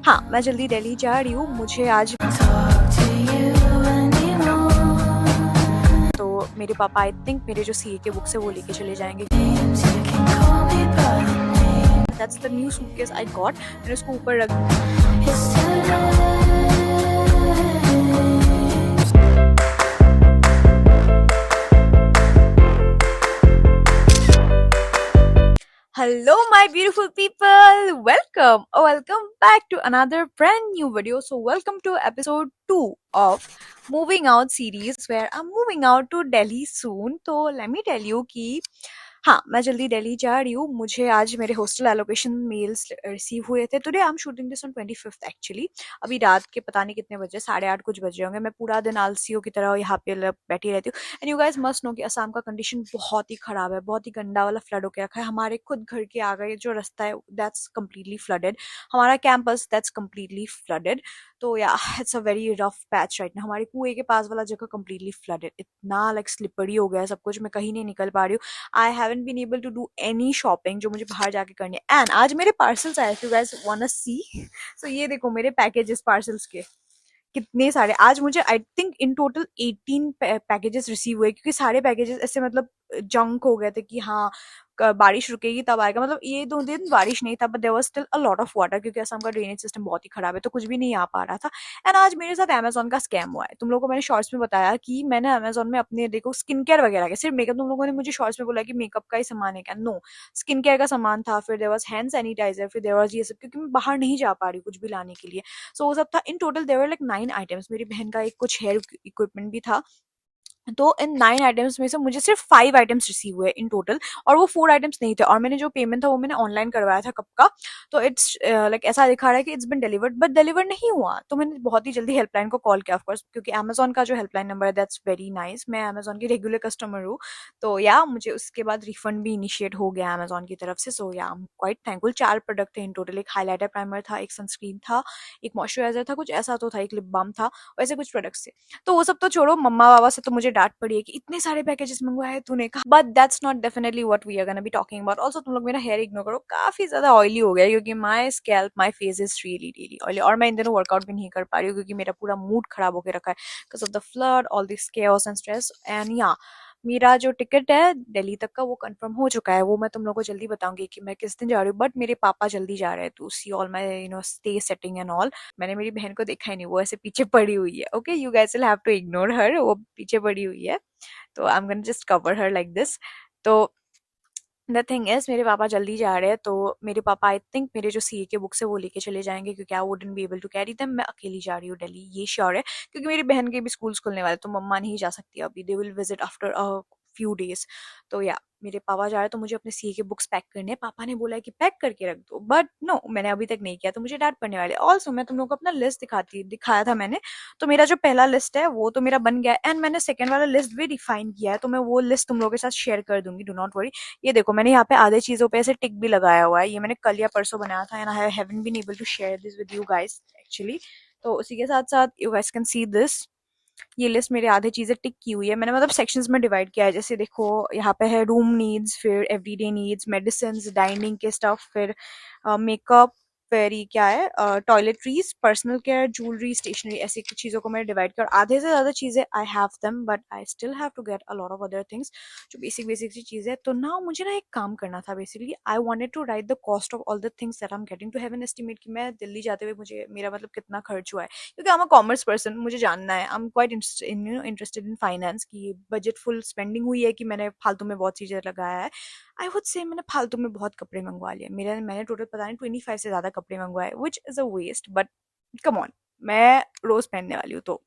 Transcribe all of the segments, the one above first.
हाँ, मैं जल्दी दिल्ली जा रही हूँ। मुझे आज तो मेरे पापा आई थिंक मेरे जो सीए के बुक्स है वो लेके चले जाएँगे। That's the new suitcase I got. मैंने उसको ऊपर रख Hello, my beautiful people. Welcome back to another brand new video. So, welcome to episode 2 of Moving Out series, where I'm moving out to Delhi soon. तो let me tell you कि हाँ, मैं जल्दी दिल्ली जा रही हूँ। मुझे आज मेरे हॉस्टल एलोकेशन मेल्स रिसीव हुए थे। Today I am shooting this on 25th actually. अभी रात के पता नहीं कितने बजे, 8:30 कुछ बज रहे होंगे। मैं पूरा दिन आलसियों की तरह यहाँ पे बैठी रहती हूँ। And you guys must know कि असम का कंडीशन बहुत ही खराब है, बहुत ही गंदा वाला फ्लड होके रखा है। हमारे खुद घर के आगे जो रास्ता है दैट्स कम्प्लीटली फ्लडेड। हमारा कैंपस दैट्स कम्प्लीटली फ्लडेड। तो या it's a very rough patch right ना। हमारे कुएं के पास वाला जगह कम्प्लीटली फ्लडेड, इतना लाइक स्लिपरी हो गया है सब कुछ। मैं कहीं नहीं निकल पा रही हूँ। I haven't been able to do any shopping जो मुझे बाहर जाके करनी है। एंड आज मेरे पार्सल्स आए, if you guys want to see. So ये देखो मेरे पैकेजेस पार्सल्स के कितने सारे। आज मुझे I think in total 18 packages receive हुए, क्योंकि सारे पैकेजेस ऐसे मतलब जंक हो गए थे कि हाँ बारिश रुकेगी तब आएगा। मतलब ये 2 दिन बारिश नहीं था, but there was still a lot of water, क्योंकि असम का ड्रेनेज सिस्टम बहुत ही खराब है, तो कुछ भी नहीं आ पा रहा था। एंड आज मेरे साथ अमेजोन का स्कैम हुआ है। तुम लोगों को मैंने शॉर्ट्स में बताया कि मैंने अमेजोन में अपने देखो स्किन केयर वगैरह के, सिर्फ मेकअप। तुम लोगों ने मुझे शॉर्ट्स में बोला कि मेकअप का ही सामान है क्या? नो, स्किन केयर का सामान था, फिर देयर वाज हैंड सैनिटाइजर, फिर देयर वाज ये सब, क्योंकि मैं बाहर नहीं जा पा रही कुछ भी लाने के लिए। सो वो सब था। In total there were like 9 items. मेरी बहन का एक कुछ हेयर इक्विपमेंट भी था। तो इन 9 आइटम्स में से मुझे सिर्फ 5 आइटम्स रिसीव हुए इन टोटल, और वो 4 आइटम्स नहीं थे। और मैंने जो पेमेंट था वो मैंने ऑनलाइन करवाया था कब का। तो इट्स लाइक ऐसा दिखा रहा है कि it's been delivered, but deliver नहीं हुआ। तो मैंने बहुत ही जल्दी हेल्पलाइन को कॉल किया ऑफकोर्स, क्योंकि अमेजोन का जो हेल्पलाइन नंबर है दैट्स वेरी नाइस। मैं अमेजोन की रेगुलर कस्टमर हूँ। तो या मुझे उसके बाद रिफंड भी इनिशिएट हो गया अमेजोन की तरफ से। सो yeah I am quite thankful. 4 product थे इन टोटल। एक हाईलाइटर प्राइमर था, एक सनस्क्रीन था, एक मॉइस्चराइजर था, कुछ ऐसा तो था, एक लिप बाम था। वैसे कुछ प्रोडक्ट्स थे। तो वो सब तो छोड़ो, मम्मा पापा से तो मुझे डांट पड़ी है कि इतने सारे पैकेजेस मंगवाए तूने, कहा। But that's not definitely what we are gonna be talking about. Also तुम लोग मेरा हेयर इग्नोर करो, काफी ज्यादा ऑयली हो गया है, क्योंकि my scalp my face is really really oily. और मैं इन दिनों वर्कआउट भी नहीं कर पा रही हूँ, क्योंकि मेरा पूरा मूड खराब होकर रखा है because of the flood, all this chaos and stress. And या मेरा जो टिकट है दिल्ली तक का वो कंफर्म हो चुका है। वो मैं तुम लोगों को जल्दी बताऊंगी कि मैं किस दिन जा रही हूँ। बट मेरे पापा जल्दी जा रहे हैं to see all my stay setting and all. मैंने मेरी बहन को देखा ही नहीं, वो ऐसे पीछे पड़ी हुई है। Okay, you guys will have to ignore her, वो पीछे पड़ी हुई है। तो I am gonna just cover her like this. तो द थिंग इज मेरे पापा जल्दी जा रहे हैं, तो मेरे पापा आई थिंक मेरे जो सीए के बुक्स है वो लेके चले जाएंगे, क्योंकि I wouldn't be able to carry them. मैं अकेली जा रही हूँ दिल्ली, ये श्योर है, क्योंकि मेरी बहन के भी स्कूल खुलने वाले, तो मम्मा नहीं जा सकती अभी। They will visit after a few days. तो या मेरे पापा जा रहे हैं, तो मुझे अपने सीए के बुक्स पैक करने हैं। पापा ने बोला है कि पैक करके रख दो, बट नो, मैंने अभी तक नहीं किया, तो मुझे डांट पड़ने वाले। ऑल्सो मैं तुम लोगों को अपना लिस्ट दिखाया था मैंने। तो मेरा जो पहला लिस्ट है वो तो मेरा बन गया है, एंड मैंने सेकंड वाला लिस्ट भी डिफाइन किया है। तो मैं वो लिस्ट तुम लोगों के साथ शेयर कर दूंगी, डू नॉट वरी। ये देखो मैंने यहाँ पे आधे चीजों पे ऐसे टिक भी लगाया हुआ है। ये मैंने कल या परसों बनाया था, and I haven't been able to share this with you guys actually. तो उसी के साथ साथ you guys can see this. ये लिस्ट मेरे आधे चीजें टिक की हुई है। मैंने मतलब सेक्शंस में डिवाइड किया है। जैसे देखो यहाँ पे है रूम नीड्स, फिर एवरीडे नीड्स, मेडिसिन, डाइनिंग के स्टफ, फिर मेकअप, फिर ये क्या है toiletries, personal care, jewellery, stationery, ऐसी कुछ चीज़ों को मैंने डिवाइड किया। और आधे से ज़्यादा चीज़ें I have them, but I still have to get a lot of other things जो बेसिक बेसिक सी चीज़ें। तो ना मुझे ना एक काम करना था। Basically I wanted to write the cost of all the things that I am getting, to have an estimate कि मैं दिल्ली जाते हुए मुझे मेरा मतलब कितना खर्च हुआ है, क्योंकि I am a commerce person. मुझे जानना है, I am quite interested in finance की बजट फुल स्पेंडिंग हुई है कि मैंने फालतू में बहुत चीज़ें लगाया है। आई वुड से मैंने फालतू में बहुत कपड़े मंगवा लिए। मैंने टोटल पता नहीं 25 से ज़्यादा कपड़े मंगवाए, which is a waste, but come on, मैं रोज़ पहनने वाली हूँ, तो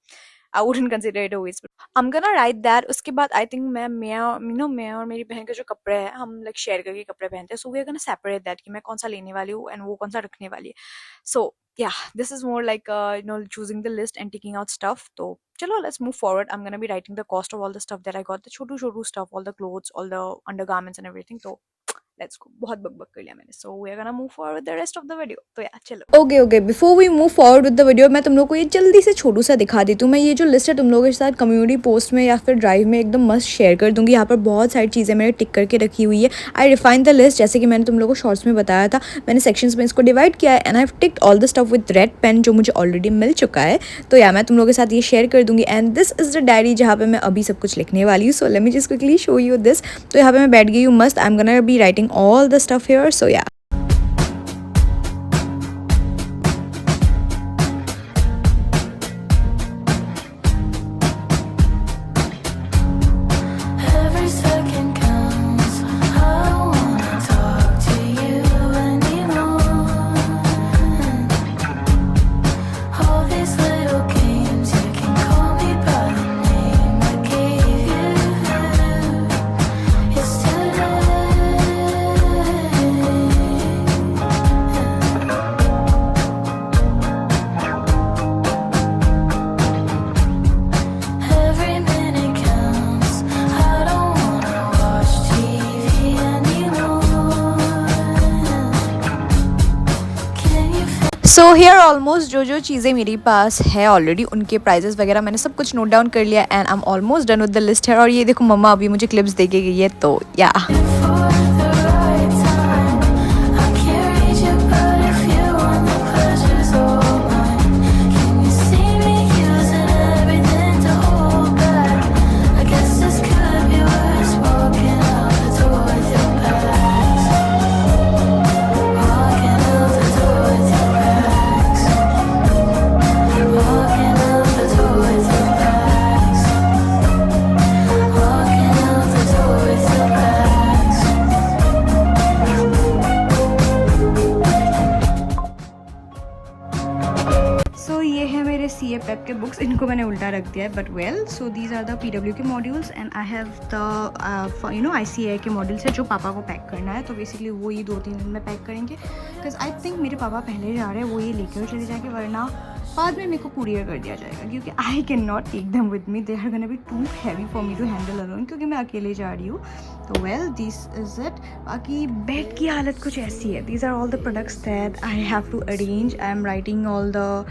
I wouldn't consider it a waste. I am gonna write that. उसके बाद आई थिंक मैं और मेरी बहन के जो कपड़े हैं, हम लाइक शेयर करके कपड़े पहनते हैं। So we are gonna separate that कि मैं कौन सा लेने वाली हूँ एंड वो कौन सा रखने वाली है। सो yeah, this is more like choosing the list and taking out stuff. So chalo, let's move forward. I'm gonna be writing the cost of all the stuff that I got, the chotu chotu stuff, all the clothes, all the undergarments and everything. So let's go, बहुत बकबक कर लिया मैंने, so we are gonna move forward with the rest of the video. तो या चलो, okay before we move forward with the video, मैं तुम लोग को ये जल्दी से छोटू सा दिखा देती हूँ। मैं ये जो लिस्ट है तुम लोगों के साथ कम्युनिटी पोस्ट में या फिर ड्राइव में एकदम मस्त शेयर कर दूंगी। यहाँ पर बहुत सारी चीज़ें मैंने टिक करके रखी हुई है। आई रिफाइन द लिस्ट, जैसे कि मैंने तुम लोगों को शॉर्ट्स में बताया था, मैंने सेक्शंस में इसको डिवाइड किया है and I have ticked all the stuff with red pen जो मुझे ऑलरेडी मिल चुका है। तो या मैं तुम लोगों के साथ ये शेयर कर दूंगी and this is the diary जहाँ पे मैं अभी सब कुछ लिखने वाली हूँ। So let me just quickly show you this. तो यहाँ पे मैं बैठ गई हूँ मस्त, I am gonna be writing all the stuff here. So yeah so here almost जो चीज़ें मेरे पास है ऑलरेडी, उनके प्राइजेस वगैरह मैंने सब कुछ नोट डाउन कर लिया and I am almost done with the list है। और ये देखो मम्मा अभी मुझे क्लिप्स दे के गई है, तो या CA prep के बुक्स, इनको मैंने उल्टा रख दिया है, but well so these are the PW के modules and I have the you know ICAI के मॉड्यूल्स है जो पापा को पैक करना है। तो बेसिकली वो ये 2-3 दिन में पैक करेंगे, बिकॉज आई थिंक मेरे पापा पहले जा रहे हैं, वो ये लेकर चले जाएंगे, वरना बाद में मेरे को कुरियर कर दिया जाएगा, क्योंकि I can not take them with me, they are gonna be too heavy for me to handle alone, क्योंकि मैं अकेले जा रही हूँ। तो वेल दिस इज़ इट। बाकी बेड की हालत कुछ ऐसी है, these are all the products that I have to arrange, I am writing all the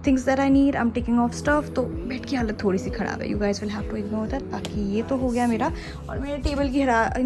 things that I need, I am taking off stuff. तो बेड की हालत थोड़ी सी ख़राब है, you guys will have to ignore that. बाकी ये तो हो गया मेरा, और मेरे टेबल की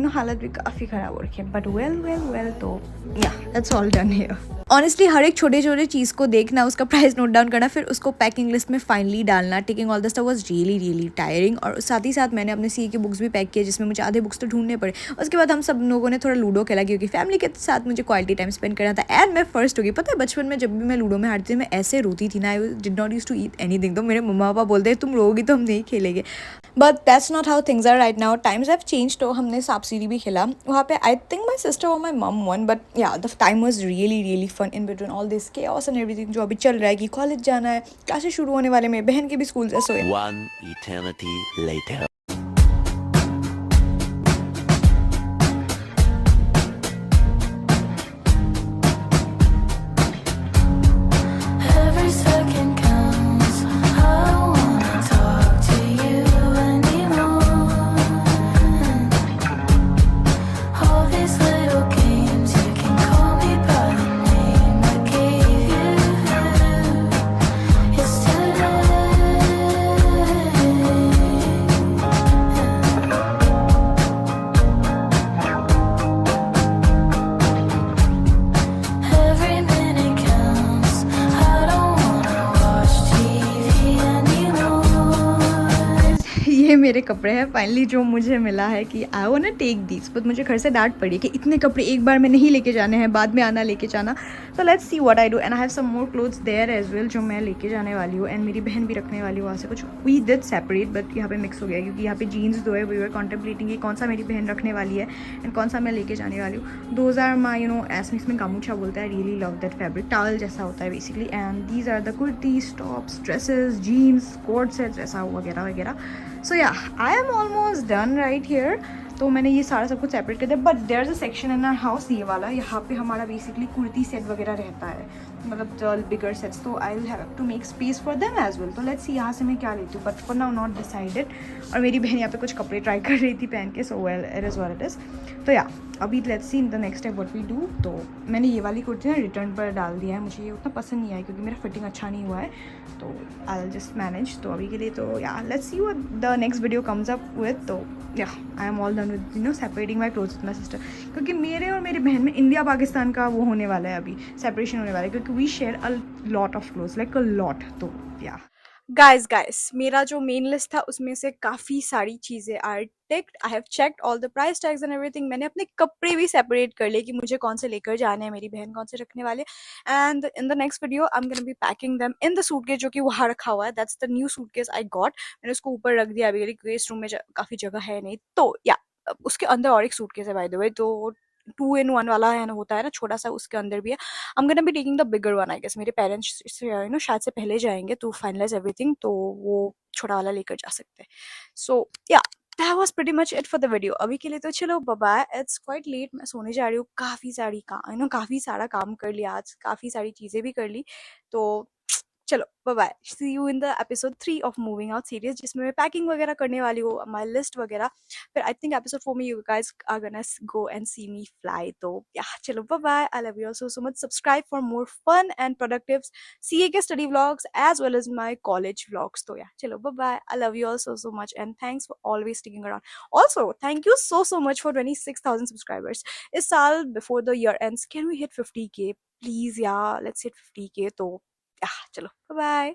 हालत भी काफ़ी ख़राब हो रखी है, बट वेल तो yeah that's all done here. Honestly हर एक छोटे छोटे चीज़ को देखना, उसका प्राइस नोट डाउन करना, फिर उसको पैकिंग लिस्ट में फाइनली डालना, taking all the stuff was really tiring. और साथ ही साथ मैंने अपने CA की बुक्स भी पैक किए, जिसमें मुझे आधे बुक्स तो ढूंढने पड़े। उसके बाद हम सब लोगों ने थोड़ा लूडो खेला, क्योंकि फैमिली के साथ मुझे क्वालिटी टाइम स्पेंड करना था एंड मैं फर्स्ट हो गई। पता है बचपन में जब भी मैं लूडो में हारती थी, मैं ऐसे रोती थी ना, I did not use to eat anything. तो मेरे मम्मा पापा बोलते तुम रोगी तो हम नहीं खेलेंगे, but that's not how things are right now, times have change. तो हमने सांप सीढ़ी भी खेला वहाँ पे, आई थिंक माई सिस्टर और my mum one, but yeah the time was really fun in between all this chaos and everything जो अभी चल रहा है कि कॉलेज जाना है, क्लासेस शुरू होने वाले में, बहन के भी स्कूल जैसे। One eternity later. ये मेरे कपड़े हैं फाइनली जो मुझे मिला है कि I want to take these, but मुझे घर से डांट पड़ी कि इतने कपड़े एक बार में नहीं लेके जाने हैं, बाद में आना लेके जाना। तो let's see what I do and I have some more clothes there as well जो मैं लेके जाने वाली हूँ, एंड मेरी बहन भी रखने वाली है वहाँ से कुछ। वी डिड सेपरेट बट यहाँ पे मिक्स हो गया, क्योंकि यहाँ पे जीन्स दो है, वी वर कॉन्टेम्पलेटिंग कि कौन सा मेरी बहन रखने वाली है एंड कौन सा मैं लेके जाने वाली हूँ। दोज आर माई एसमिक्स में गामूछा बोलता है, really love that fabric, towel जैसा होता है basically. And these are the kurtis, tops, dresses, jeans, coat sets, ऐसा वगैरह वगैरह। So yeah I am almost done right here. तो मैंने ये सारा सब कुछ सेपरेट कर दिया, but there is a section in our house, ये वाला, यहाँ पे हमारा बेसिकली कुर्ती सेट वगैरह रहता है, मतलब बिगर सेट्स। तो I will have to make space for them as well. तो लेट्स सी यहाँ से मैं क्या लेती हूँ, but for now not decided. और मेरी बहन यहाँ पे कुछ कपड़े ट्राई कर रही थी पहन के, so well it is what it is. तो या अभी let's see in the next step what we do. तो मैंने ये वाली कुर्ती ना रिटर्न पर डाल दिया है, मुझे ये उतना पसंद नहीं आया क्योंकि मेरा फिटिंग अच्छा नहीं हुआ है, तो आई विल जस्ट मैनेज। तो अभी के लिए तो या let's see what the next video comes up with. तो या I am all done with separating my clothes with my sister, क्योंकि मेरे और मेरी बहन में इंडिया पाकिस्तान का वो होने वाला है, अभी सेपरेशन होने वाला है, क्योंकि we share a lot of clothes, like a lot. तो या गाइस मेरा जो मेन लिस्ट था उसमें से काफ़ी सारी चीज़ें are ticked. I have checked all the price tags and everything. मैंने अपने कपड़े भी सेपरेट कर लिए कि मुझे कौन से लेकर जाने हैं, मेरी बहन कौन से रखने वाले। And in the next video I am gonna B packing them in the suitcase जो कि वहाँ रखा हुआ है। That's the new suitcase I got. मैंने उसको ऊपर रख दिया अभी क्योंकि इस रूम में काफ़ी जगह है नहीं। तो या उसके अंदर और एक सूटकेस है बाय द वे, तो 2 in 1 वाला है ना, होता है ना छोटा सा, उसके अंदर भी है। I am gonna be taking the bigger one I guess. मेरे पेरेंट्स शायद से पहले जाएंगे टू फाइनलाइज एवरीथिंग, तो वो छोटा वाला लेकर जा सकते हैं। So yeah that was pretty much it for the video. अभी के लिए तो चलो bye bye, it's quite late, मैं सोने जा रही हूँ। काफ़ी सारा काम कर लिया आज, काफ़ी सारी चीज़ें भी कर ली। तो चलो bye bye, see you in the episode 3 of moving out series, जिसमें मैं पैकिंग वगैरह करने वाली हूँ, माई लिस्ट वगैरह। फिर आई थिंक एपिसोड 4 में you guys are gonna go and see me fly. तो या चलो bye bye, I love you all so much. Subscribe for more fun and productive CA के study vlogs as well as my college vlogs. तो या चलो bye bye, I love you all so much and thanks for always sticking around. Also thank you so much for 26,000 subscribers इस साल। Before the year ends can we hit 50K please? Yeah let's hit 50K। तो या चलो bye bye.